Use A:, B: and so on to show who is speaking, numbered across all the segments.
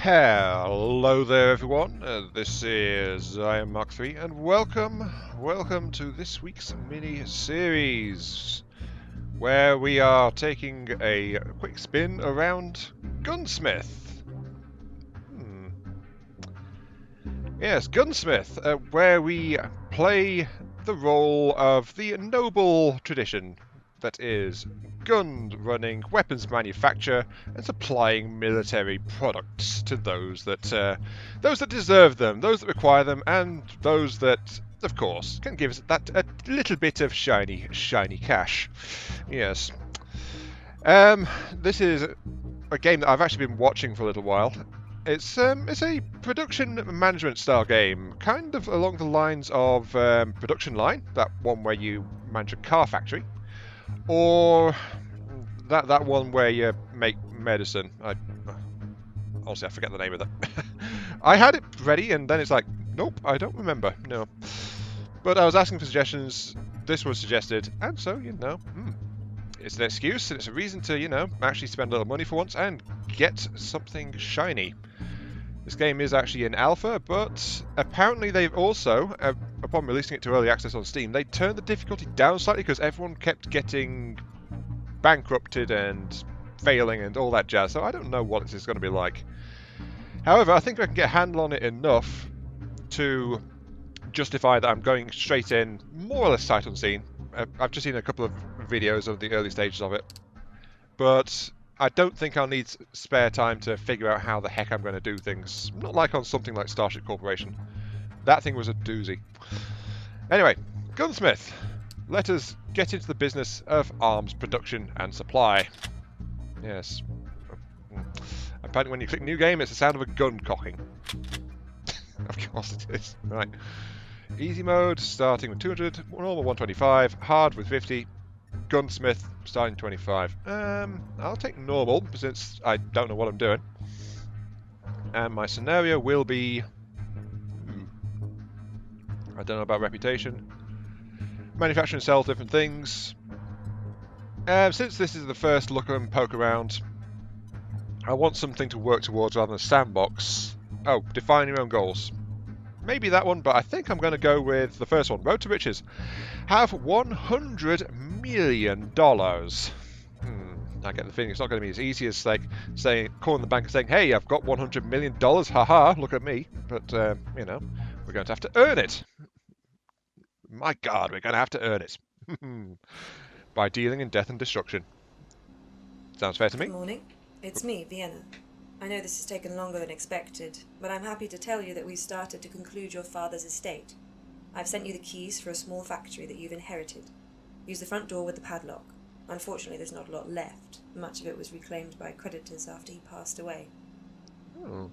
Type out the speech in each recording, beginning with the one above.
A: Hello there everyone, this is I am Mark 3 and welcome to this week's mini-series where we are taking a quick spin around Gunsmith. Yes, Gunsmith, where we play the role of the noble tradition that is gun running, weapons manufacture, and supplying military products to those that deserve them, those that require them, and those that, of course, can give us that a little bit of shiny cash. Yes. This is a game that I've actually been watching for a little while. It's a production management style game, kind of along the lines of Production Line, that one where you manage a car factory, or that one where you make medicine. Honestly, I forget the name of that. I had it ready, and then it's like, nope, I don't remember. No. But I was asking for suggestions. This was suggested, and so it's an excuse and it's a reason to actually spend a little money for once and get something shiny. This game is actually in alpha, but apparently they've also, upon releasing it to early access on Steam, they turned the difficulty down slightly because everyone kept getting bankrupted and failing and all that jazz, so I don't know what this is going to be like. However, I think I can get a handle on it enough to justify that I'm going straight in, more or less sight unseen. I've just seen a couple of videos of the early stages of it, but I don't think I'll need spare time to figure out how the heck I'm going to do things. Not like on something like Starship Corporation. That thing was a doozy. Anyway, Gunsmith. Let us get into the business of arms production and supply. Yes. Apparently when you click new game, it's the sound of a gun cocking. Of course it is. Right. Easy mode, starting with 200, normal 125, hard with 50, Gunsmith, starting 25. I'll take normal, since I don't know what I'm doing. And my scenario will be... I don't know about reputation. Manufacture and sell different things. Since this is the first look and poke around, I want something to work towards rather than a sandbox. Oh, define your own goals. Maybe that one, but I think I'm going to go with the first one. Road to Riches. Have $100 million. I get the feeling it's not going to be as easy as like saying, calling the bank and saying, "Hey, I've got $100 million. Haha, look at me." But we're going to have to earn it. My God, we're going to have to earn it by dealing in death and destruction. Sounds fair to me.
B: Good morning. It's me, Vienna. I know this has taken longer than expected, but I'm happy to tell you that we've started to conclude your father's estate. I've sent you the keys for a small factory that you've inherited. Use the front door with the padlock. Unfortunately, there's not a lot left. Much of it was reclaimed by creditors after he passed away.
A: Oh.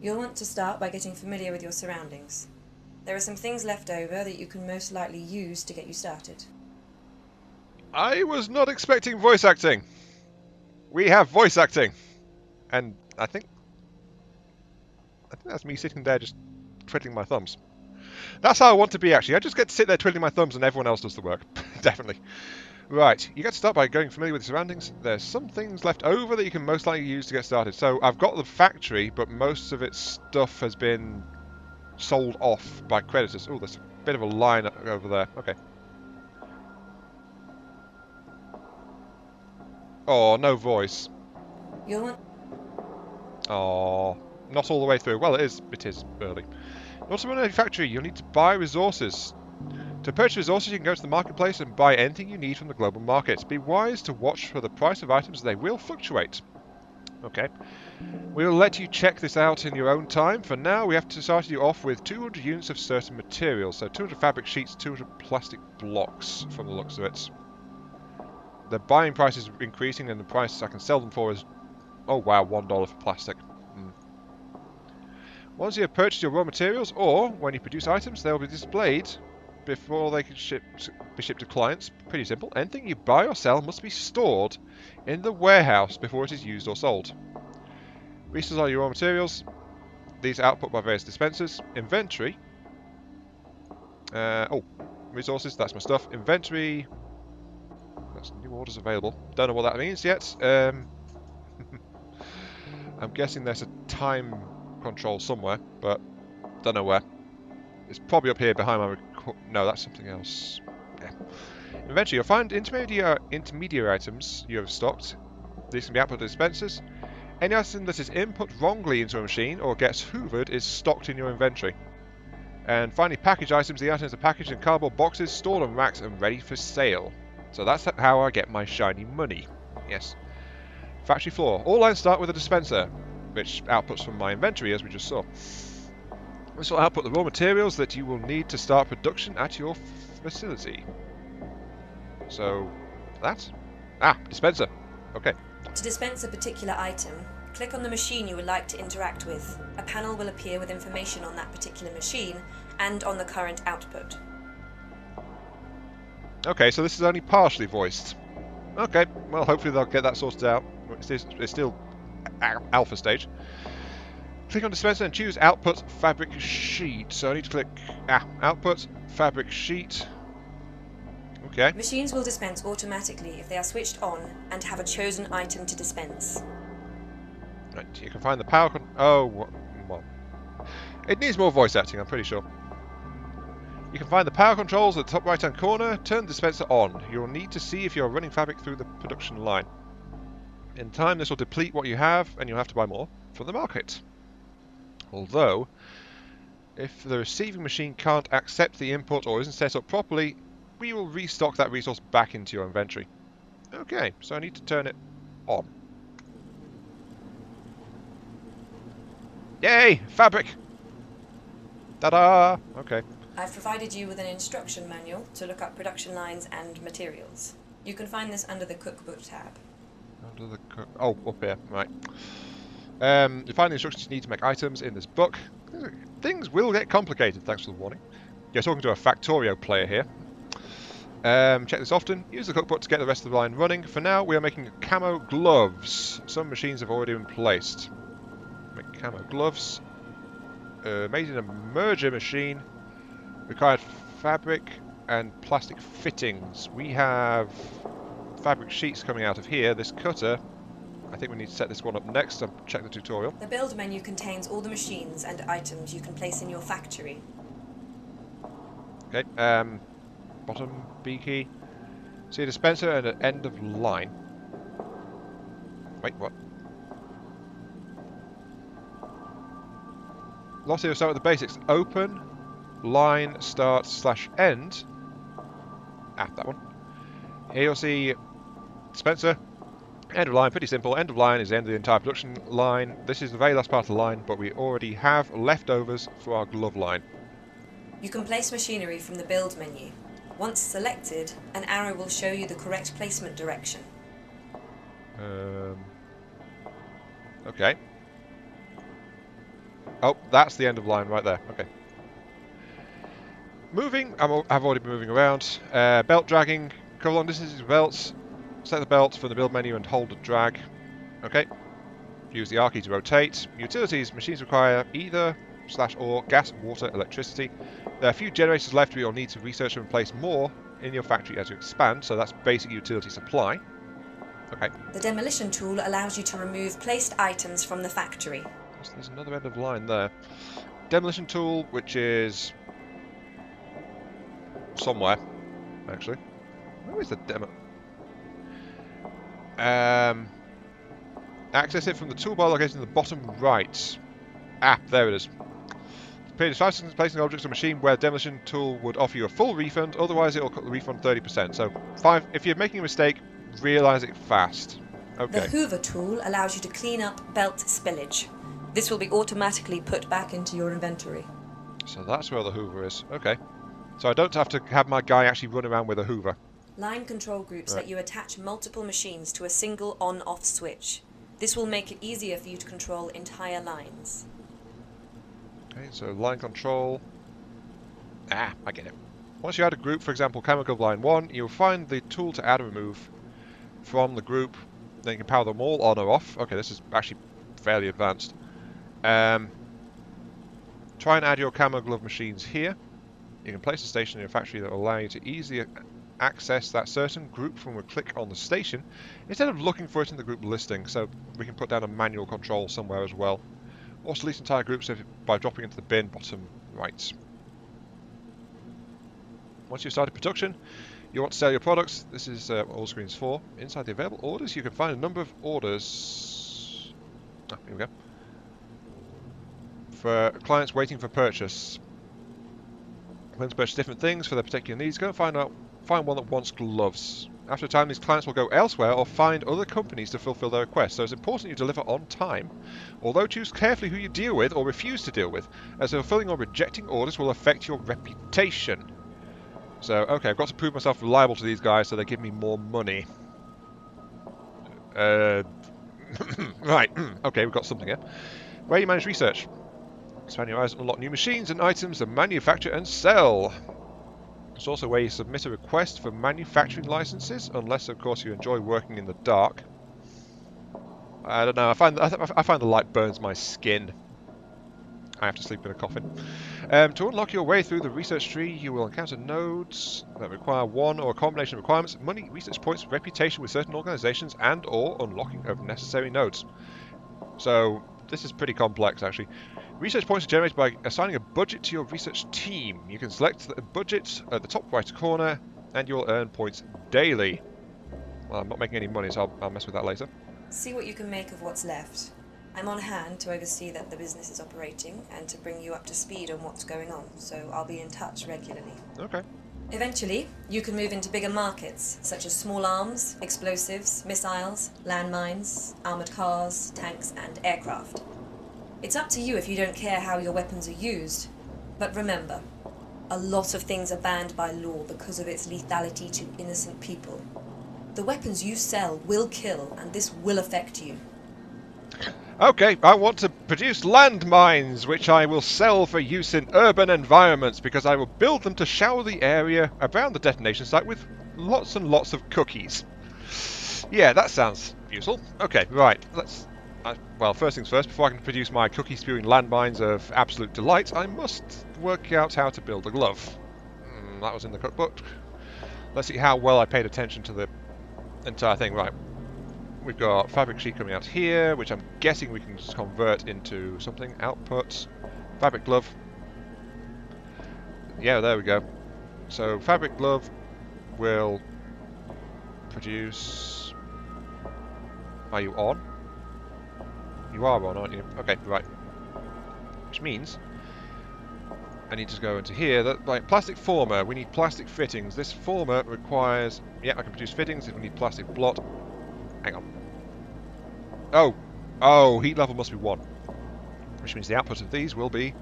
B: You'll want to start by getting familiar with your surroundings. There are some things left over that you can most likely use to get you started.
A: I was not expecting voice acting. We have voice acting. And I think that's me sitting there just twiddling my thumbs. That's how I want to be, actually. I just get to sit there twiddling my thumbs and everyone else does the work. Definitely. Right, you get to start by going familiar with the surroundings. There's some things left over that you can most likely use to get started. So I've got the factory, but most of its stuff has been sold off by creditors. Oh, there's a bit of a line over there. Okay. Oh, no voice.
B: You'll want...
A: Oh, not all the way through. Well, it is early. In order to run a factory, you'll need to buy resources. To purchase resources, you can go to the marketplace and buy anything you need from the global market. Be wise to watch for the price of items, they will fluctuate. Okay. We'll let you check this out in your own time. For now, we have to start you off with 200 units of certain materials. So 200 fabric sheets, 200 plastic blocks from the looks of it. The buying price is increasing and the price I can sell them for is... Oh wow, $1 for plastic. Once you have purchased your raw materials, or when you produce items, they will be displayed before they can be shipped to clients. Pretty simple. Anything you buy or sell must be stored in the warehouse before it is used or sold. Resources are your raw materials. These are output by various dispensers. Inventory. Resources, that's my stuff. Inventory. That's new orders available. Don't know what that means yet. I'm guessing there's a time control somewhere, but don't know where. It's probably up here behind my... No, that's something else. Yeah. Eventually, you'll find intermediary items you have stocked. These can be output dispensers. Any item that is input wrongly into a machine or gets hoovered is stocked in your inventory. And finally, package items. The items are packaged in cardboard boxes, stored on racks and ready for sale. So that's how I get my shiny money. Yes. Factory floor. All lines start with a dispenser, which outputs from my inventory, as we just saw. This will output the raw materials that you will need to start production at your facility. So, that? Ah, dispenser. Okay.
B: To dispense a particular item, click on the machine you would like to interact with. A panel will appear with information on that particular machine and on the current output.
A: Okay, so this is only partially voiced. Okay, well, hopefully they'll get that sorted out. It's still alpha stage. Click on dispenser and choose output fabric sheet. So I need to click output fabric sheet. Okay.
B: Machines will dispense automatically if they are switched on and have a chosen item to dispense.
A: Right, you can find the power well, it needs more voice acting, I'm pretty sure. You can find the power controls at the top right hand corner. Turn the dispenser on. You'll need to see if you're running fabric through the production line. In time, this will deplete what you have, and you'll have to buy more from the market. Although, if the receiving machine can't accept the input or isn't set up properly, we will restock that resource back into your inventory. Okay, so I need to turn it on. Yay! Fabric! Ta-da! Okay.
B: I've provided you with an instruction manual to look up production lines and materials. You can find this under the cookbook tab.
A: Under the cook... Oh, up here. Right. You find the instructions you need to make items in this book. Things will get complicated, thanks for the warning. You're talking to a Factorio player here. Check this often. Use the cookbook to get the rest of the line running. For now, we are making camo gloves. Some machines have already been placed. Make camo gloves. Made in a merger machine. Required fabric and plastic fittings. We have fabric sheets coming out of here. This cutter, I think we need to set this one up next. I'll check the tutorial.
B: The build menu contains all the machines and items you can place in your factory.
A: Okay, bottom B key. See a dispenser and an end of line. Wait, what? Lost here, start with the basics. Open, line, start, / end. That one. Here you'll see dispenser, end of line, pretty simple. End of line is the end of the entire production line. This is the very last part of the line, but we already have leftovers for our glove line.
B: You can place machinery from the build menu. Once selected, an arrow will show you the correct placement direction.
A: Okay. Oh, that's the end of line right there. Okay. Moving, I've already been moving around. Belt dragging, cover long distances with belts. Select the belt from the build menu and hold the drag. Okay. Use the R key to rotate. Utilities, machines require either /or gas, water, electricity. There are a few generators left, but you'll need to research and place more in your factory as you expand, so that's basic utility supply. Okay.
B: The demolition tool allows you to remove placed items from the factory.
A: So there's another end of line there. Demolition tool, which is somewhere, actually. Where is the demo? Access it from the toolbar located in the bottom right. There it is. Period is 5 seconds placing objects on a machine where demolition tool would offer you a full refund, otherwise it will cut the refund 30%. So 5. If you're making a mistake, realise it fast. Okay.
B: The Hoover tool allows you to clean up belt spillage. This will be automatically put back into your inventory.
A: So that's where the Hoover is. Okay. So I don't have to have my guy actually run around with a Hoover.
B: Line control groups let you attach multiple machines to a single on-off switch. This will make it easier for you to control entire lines.
A: Okay, so line control. I get it. Once you add a group, for example, chemical line 1, you'll find the tool to add or remove from the group. Then you can power them all on or off. Okay, this is actually fairly advanced. Try and add your camo glove machines here. You can place a station in your factory that will allow you to easily access that certain group from a click on the station instead of looking for it in the group listing, so we can put down a manual control somewhere as well. Or delete entire groups by dropping into the bin bottom right. Once you've started production, you want to sell your products. This is what all screens for. Inside the available orders, you can find a number of orders. Here we go. For clients waiting for purchase. Clients purchase different things for their particular needs. Go and find one that wants gloves. After a time, these clients will go elsewhere or find other companies to fulfill their requests. So it's important you deliver on time. Although choose carefully who you deal with or refuse to deal with, as fulfilling or rejecting orders will affect your reputation. So, okay, I've got to prove myself reliable to these guys so they give me more money. Right, okay, we've got something here. Where you manage research. Expand your eyes and unlock new machines and items to manufacture and sell. It's also where you submit a request for manufacturing licenses, unless, of course, you enjoy working in the dark. I don't know, I find the light burns my skin. I have to sleep in a coffin. To unlock your way through the research tree, you will encounter nodes that require one or a combination of requirements, money, research points, reputation with certain organizations, and or unlocking of necessary nodes. So, this is pretty complex, actually. Research points are generated by assigning a budget to your research team. You can select the budget at the top right corner, and you will earn points daily. Well, I'm not making any money, so I'll mess with that later.
B: See what you can make of what's left. I'm on hand to oversee that the business is operating and to bring you up to speed on what's going on, so I'll be in touch regularly.
A: Okay.
B: Eventually, you can move into bigger markets, such as small arms, explosives, missiles, landmines, armoured cars, tanks, and aircraft. It's up to you if you don't care how your weapons are used. But remember, a lot of things are banned by law because of its lethality to innocent people. The weapons you sell will kill, and this will affect you.
A: Okay, I want to produce landmines, which I will sell for use in urban environments, because I will build them to shower the area around the detonation site with lots and lots of cookies. Yeah, that sounds useful. Okay, right, well, first things first, before I can produce my cookie-spewing landmines of absolute delight, I must work out how to build a glove. That was in the cookbook. Let's see how well I paid attention to the entire thing. Right. We've got fabric sheet coming out here, which I'm guessing we can just convert into something. Output. Fabric glove. Yeah, there we go. So, fabric glove will produce... Are you on? You are on, aren't you? Okay, right. Which means I need to go into here. Like plastic former, we need plastic fittings. This former requires... Yeah, I can produce fittings if we need plastic blot. Hang on. Oh, heat level must be 1. Which means the output of these will be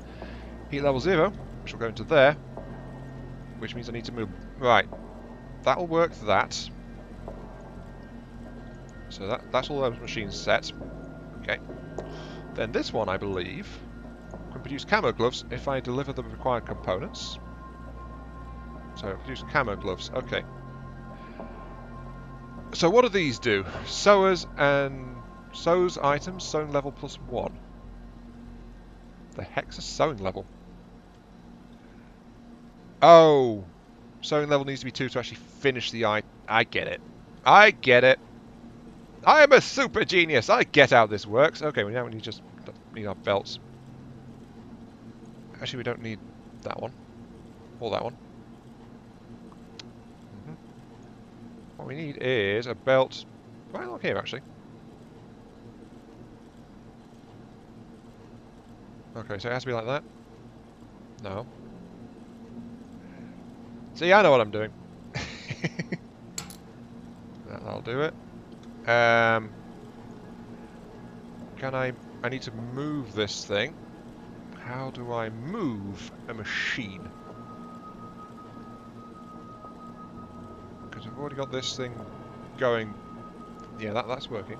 A: heat level 0, which will go into there. Which means I need to move... Right. That'll work that. So that's all those machines set. Okay. Then this one, I believe, can produce camo gloves if I deliver the required components. So, produce camo gloves. Okay. So what do these do? Sewers and... Sews items, sewing level +1. The heck's a sewing level? Oh! Sewing level needs to be 2 to actually finish the item. I get it. I get it. I am a super genius. I get how this works. Okay, well now we just need our belts. Actually, we don't need that one. Or that one. What we need is a belt right along here, actually. Okay, so it has to be like that? No. See, I know what I'm doing. That'll do it. Can I need to move this thing. How do I move a machine? Because I've already got this thing going. Yeah, that's working.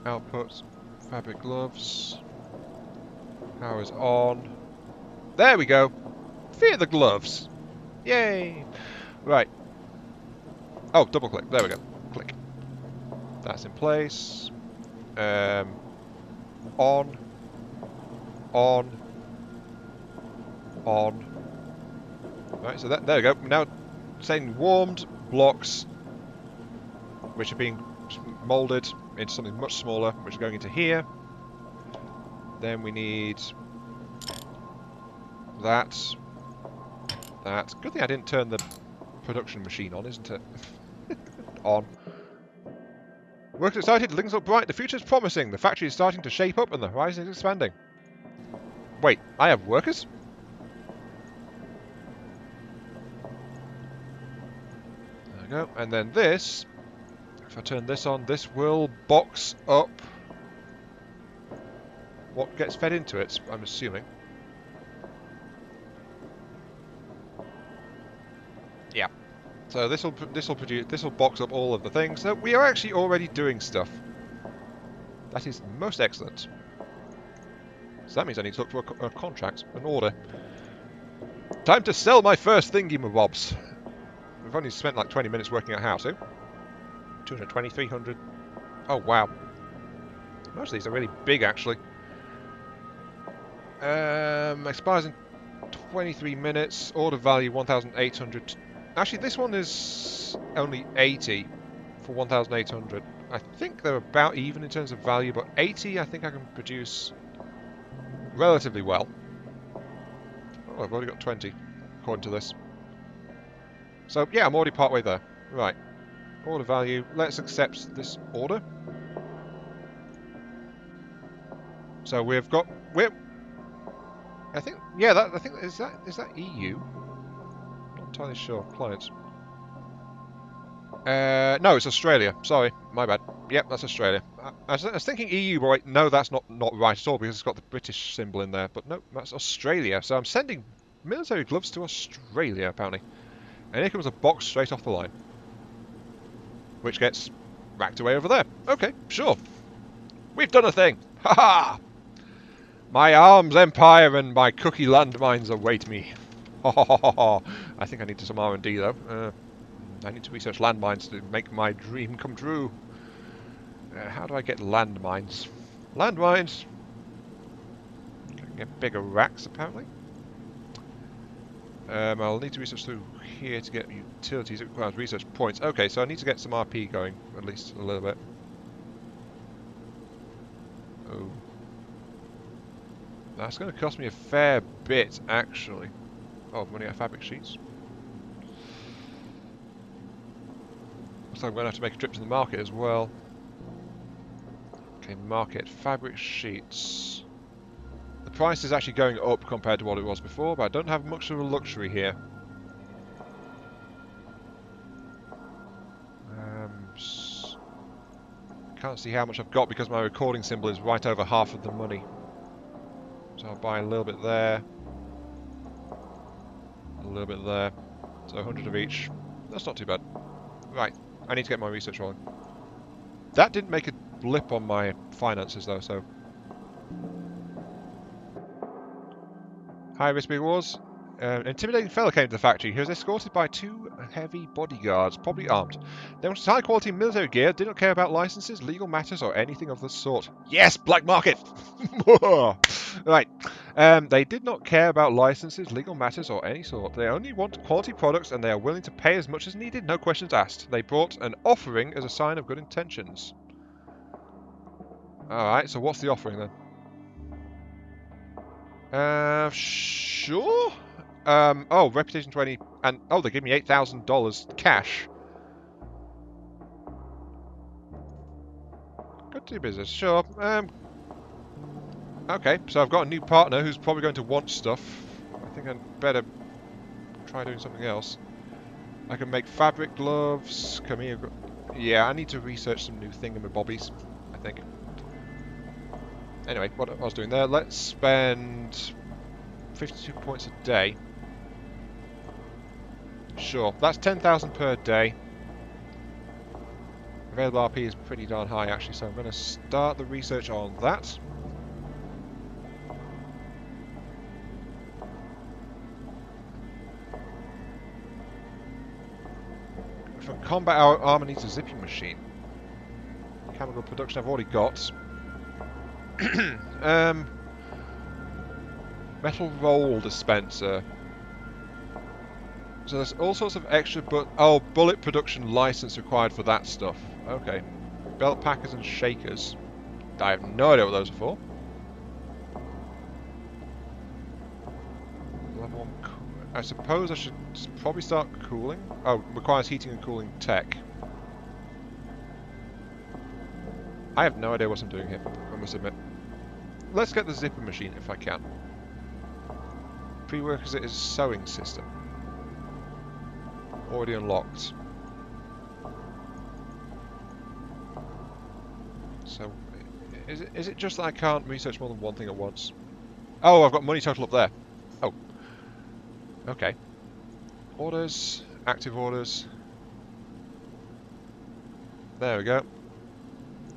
A: Output. Fabric gloves. Power's on. There we go. Fear the gloves. Yay. Right. Oh, double click. There we go. Click. That's in place. On. On. On. Right, so there we go. We're now saying warmed blocks, which are being moulded into something much smaller, which is going into here. Then we need that. Good thing I didn't turn the production machine on, isn't it? On. Workers excited, links look bright, the future's promising, the factory is starting to shape up and the horizon is expanding. Wait, I have workers? There we go, and then this, if I turn this on, this will box up what gets fed into it, I'm assuming. Yeah. So this will box up all of the things. So we are actually already doing stuff. That is most excellent. So that means I need to look for a contract, an order. Time to sell my first thingy-mabobs. We've only spent like 20 minutes working out how to. 220, 300. Oh wow. Most of these are really big actually. Expires in 23 minutes. Order value 1,800. Actually, this one is only 80 for 1,800. I think they're about even in terms of value, but 80 I think I can produce relatively well. Oh, I've already got 20, according to this. So, yeah, I'm already partway there. Right. Order value. Let's accept this order. So we've got... I think... Yeah, I think... Is that EU? Not entirely sure. Clients. No, it's Australia. Sorry, my bad. Yep, that's Australia. I was thinking EU, but wait, no, that's not right at all because it's got the British symbol in there. But no, that's Australia. So I'm sending military gloves to Australia, apparently. And here comes a box straight off the line. Which gets racked away over there. Okay, sure. We've done a thing. Ha ha! My arms empire and my cookie landmines await me. Ha ha ha ha. I think I need some R&D though. I need to research landmines to make my dream come true. How do I get landmines? Landmines! I can get bigger racks, apparently. I'll need to research through here to get utilities. It requires research points. Okay, so I need to get some RP going, at least a little bit. Oh. That's going to cost me a fair bit, actually. Oh, money out of fabric sheets. Looks like I'm going to have to make a trip to the market as well. Okay, market. Fabric sheets. The price is actually going up compared to what it was before, but I don't have much of a luxury here. Can't see how much I've got because my recording symbol is right over half of the money. So I'll buy a little bit there. A little bit there. So 100 of each. That's not too bad. Right. I need to get my research rolling. That didn't make a blip on my finances though, so... High risk, big rewards. An intimidating fellow came to the factory. He was escorted by 2 heavy bodyguards, probably armed. They wanted high quality military gear, did not care about licenses, legal matters, or anything of the sort. Yes, black market! Right. They did not care about licenses, legal matters, or any sort. They only want quality products and they are willing to pay as much as needed, no questions asked. They brought an offering as a sign of good intentions. Alright, so what's the offering then? Sure? Oh, reputation 20, and oh, they give me $8,000 cash. Good to do business, sure. Okay, so I've got a new partner who's probably going to want stuff. I think I'd better try doing something else. I can make fabric gloves. Come here. Yeah, I need to research some new thingamabobbies, I think. Anyway, what I was doing there, let's spend 52 points a day. Sure, that's 10,000 per day. Available RP is pretty darn high actually, so I'm going to start the research on that. For combat armor needs a zipping machine. Chemical production I've already got. Metal roll dispenser. So there's all sorts of extra, bullet production license required for that stuff. Okay. Belt packers and shakers. I have no idea what those are for. Level 1. I suppose I should probably start cooling. Oh, requires heating and cooling tech. I have no idea what I'm doing here, I must admit. Let's get the zipper machine if I can. Prerequisite is sewing system. Already unlocked. So, is it just that I can't research more than one thing at once? Oh, I've got money total up there. Oh. Okay. Orders. Active orders. There we go.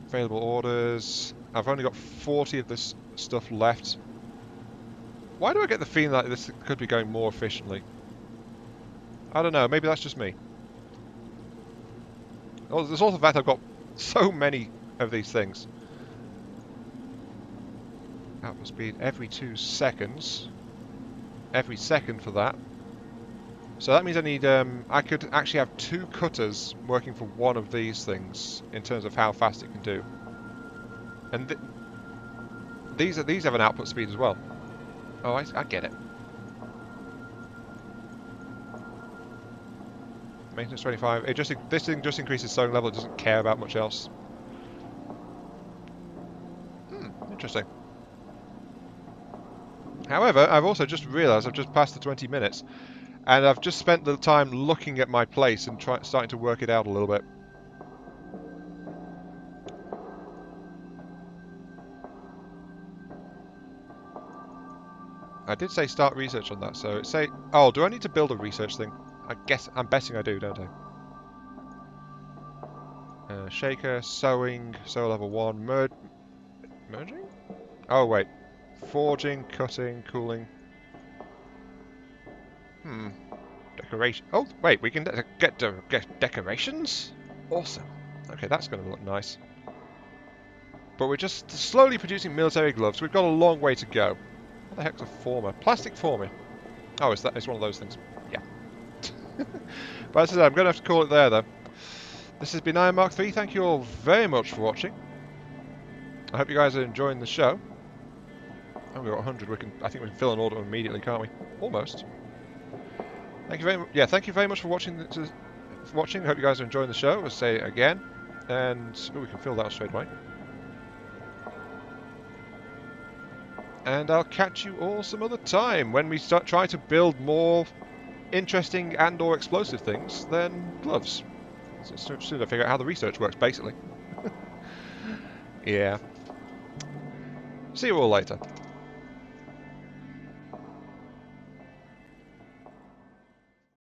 A: Available orders. I've only got 40 of this stuff left. Why do I get the feeling like this could be going more efficiently? I don't know, maybe that's just me. Oh, there's also the fact I've got so many of these things. Output speed every 2 seconds. Every second for that. So that means I need, I could actually have 2 cutters working for one of these things in terms of how fast it can do. And these have an output speed as well. Oh, I get it. Maintenance 25. This thing just increases sewing level. It doesn't care about much else. Interesting. However, I've also just realised I've just passed the 20 minutes, and I've just spent the time looking at my place and starting to work it out a little bit. I did say start research on that, so say... Oh, do I need to build a research thing? I'm betting I do, don't I? Shaker, sewing, sew level 1, merging? Oh, wait. Forging, cutting, cooling. Decoration. Oh, wait, we can get decorations? Awesome. Okay, that's going to look nice. But we're just slowly producing military gloves. We've got a long way to go. What the heck's a former? Plastic former. Oh, it's one of those things. Yeah. But as I said, I'm going to have to call it there, though. This has been Iron Mark III. Thank you all very much for watching. I hope you guys are enjoying the show. Oh, we've got 100. I think we can fill an order immediately, can't we? Almost. Thank you very much. Yeah, thank you very much for watching. I hope you guys are enjoying the show. I'll say it again. And we can fill that straight away. And I'll catch you all some other time when we try to build more interesting and/or explosive things than gloves. So soon I figure out how the research works, basically. Yeah. See you all later.